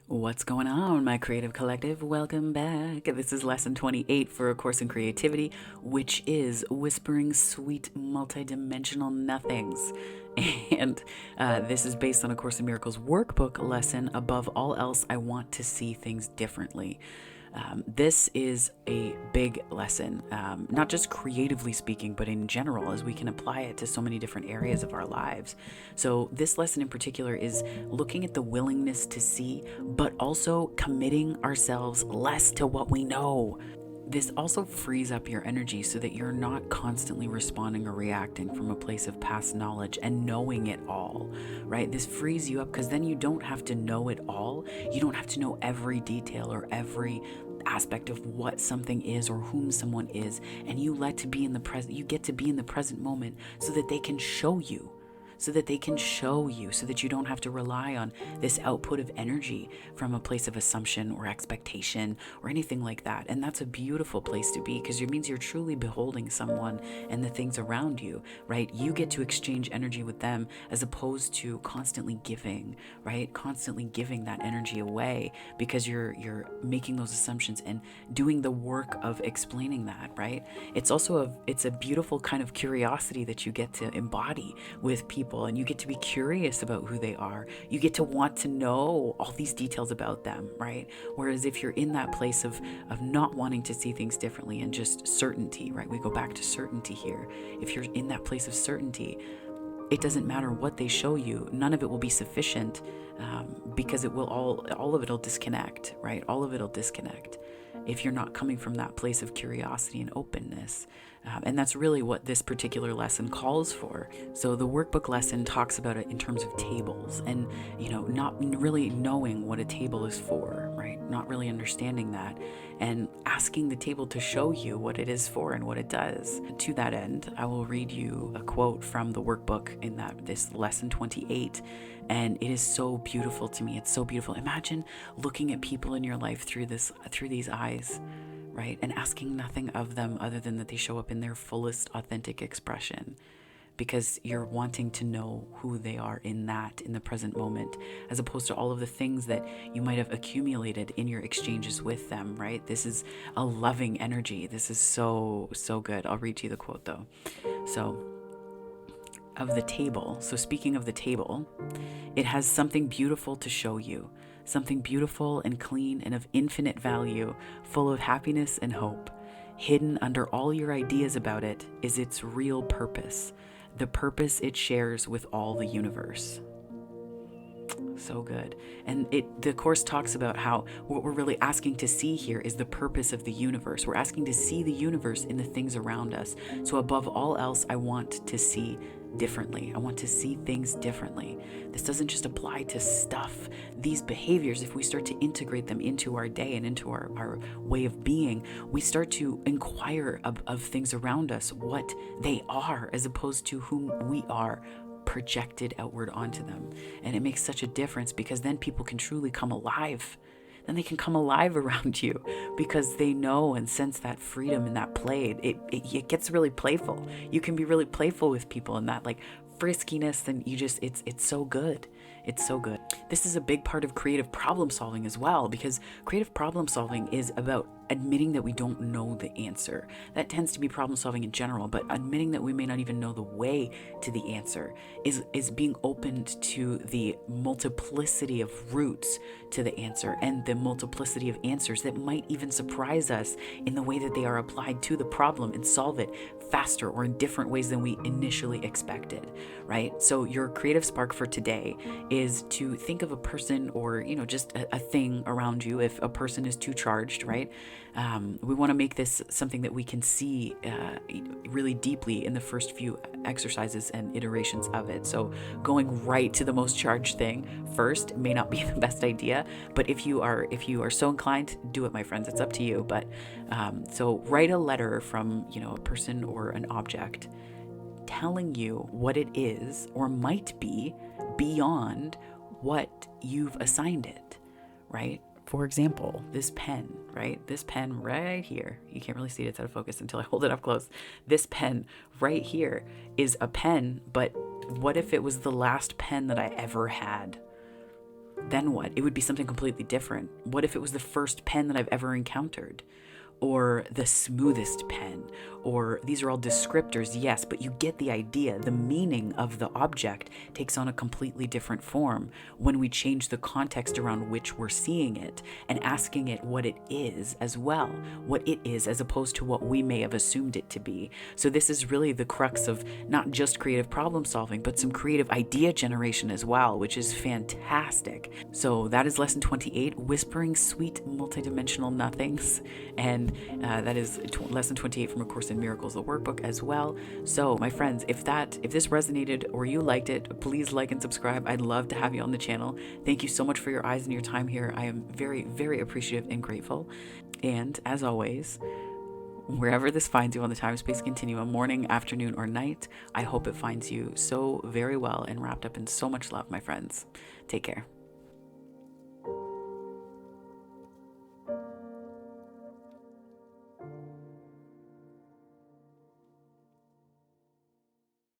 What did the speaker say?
What's going on, my creative collective? Welcome back. This is lesson 28 for A Course in Creativity, which is whispering sweet multidimensional nothings. And this is based on A Course in Miracles workbook lesson. Above all else, I want to see things differently. This is a big lesson, not just creatively speaking, but in general, as we can apply it to so many different areas of our lives. So this lesson in particular is looking at the willingness to see, but also committing ourselves less to what we know. This also frees up your energy so that you're not constantly responding or reacting from a place of past knowledge and knowing it all, right? This frees you up because then you don't have to know it all. You don't have to know every detail or every aspect of what something is or whom someone is, and you get to be in the present moment so that they can show you, so that you don't have to rely on this output of energy from a place of assumption or expectation or anything like that. And that's a beautiful place to be, because it means you're truly beholding someone and the things around you, right? You get to exchange energy with them as opposed to constantly giving, right? Constantly giving that energy away because you're making those assumptions and doing the work of explaining that, right? It's a beautiful kind of curiosity that you get to embody with people, and you get to be curious about who they are. You get to want to know all these details about them, right? Whereas if you're in that place of not wanting to see things differently and just certainty, right? We go back to certainty here. If you're in that place of certainty, it doesn't matter what they show you. None of it will be sufficient, because it will all of it'll disconnect, right? All of it'll disconnect if you're not coming from that place of curiosity and openness. And that's really what this particular lesson calls for. So the workbook lesson talks about it in terms of tables and, not really knowing what a table is for, right? Not really understanding that and asking the table to show you what it is for and what it does. To that end, I will read you a quote from the workbook in this lesson 28. And it is so beautiful to me. It's so beautiful. Imagine looking at people in your life through these eyes, right? And asking nothing of them other than that they show up in their fullest authentic expression, because you're wanting to know who they are in the present moment, as opposed to all of the things that you might have accumulated in your exchanges with them, right? This is a loving energy. This is so, so good. I'll read you the quote though. So speaking of the table, it has something beautiful to show you, something beautiful and clean and of infinite value, full of happiness and hope. Hidden under all your ideas about it is its real purpose, the purpose it shares with all the universe. So good. And the Course talks about how what we're really asking to see here is the purpose of the universe. We're asking to see the universe in the things around us. So above all else, I want to see differently. I want to see things differently. This doesn't just apply to stuff. These behaviors, if we start to integrate them into our day and into our way of being, we start to inquire of things around us, what they are, as opposed to whom we are projected outward onto them. And it makes such a difference, because then people can truly come alive. Then they can come alive around you because they know and sense that freedom and that play. It gets really playful. You can be really playful with people and that like friskiness, and it's so good. It's so good. This is a big part of creative problem solving as well, because creative problem solving is about admitting that we don't know the answer. That tends to be problem solving in general, but admitting that we may not even know the way to the answer is being opened to the multiplicity of routes to the answer and the multiplicity of answers that might even surprise us in the way that they are applied to the problem and solve it faster or in different ways than we initially expected, right? So your creative spark for today is to think of a person or, just a thing around you. If a person is too charged, right? We want to make this something that we can see really deeply in the first few exercises and iterations of it. So going right to the most charged thing first may not be the best idea, but if you are so inclined, do it, my friends. It's up to you. But so write a letter from a person or an object telling you what it is or might be beyond what you've assigned it, right? For example, this pen, right? This pen right here. You can't really see it. It's out of focus until I hold it up close. This pen right here is a pen, but what if it was the last pen that I ever had? then what? It would be something completely different. What if it was the first pen that I've ever encountered? Or the smoothest pen, or these are all descriptors, yes, but you get the idea. The meaning of the object takes on a completely different form when we change the context around which we're seeing it and asking it what it is as well, what it is as opposed to what we may have assumed it to be. So this is really the crux of not just creative problem solving, but some creative idea generation as well, which is fantastic. So that is lesson 28, whispering sweet multidimensional nothings. And that is lesson 28 from A Course in Miracles, the workbook as well. So my friends, if this resonated or you liked it, please like and subscribe. I'd love to have you on the channel. Thank you so much for your eyes and your time here. I am very, very appreciative and grateful. And as always, wherever this finds you on the time-space continuum, morning, afternoon, or night, I hope it finds you so very well and wrapped up in so much love, my friends. Take care.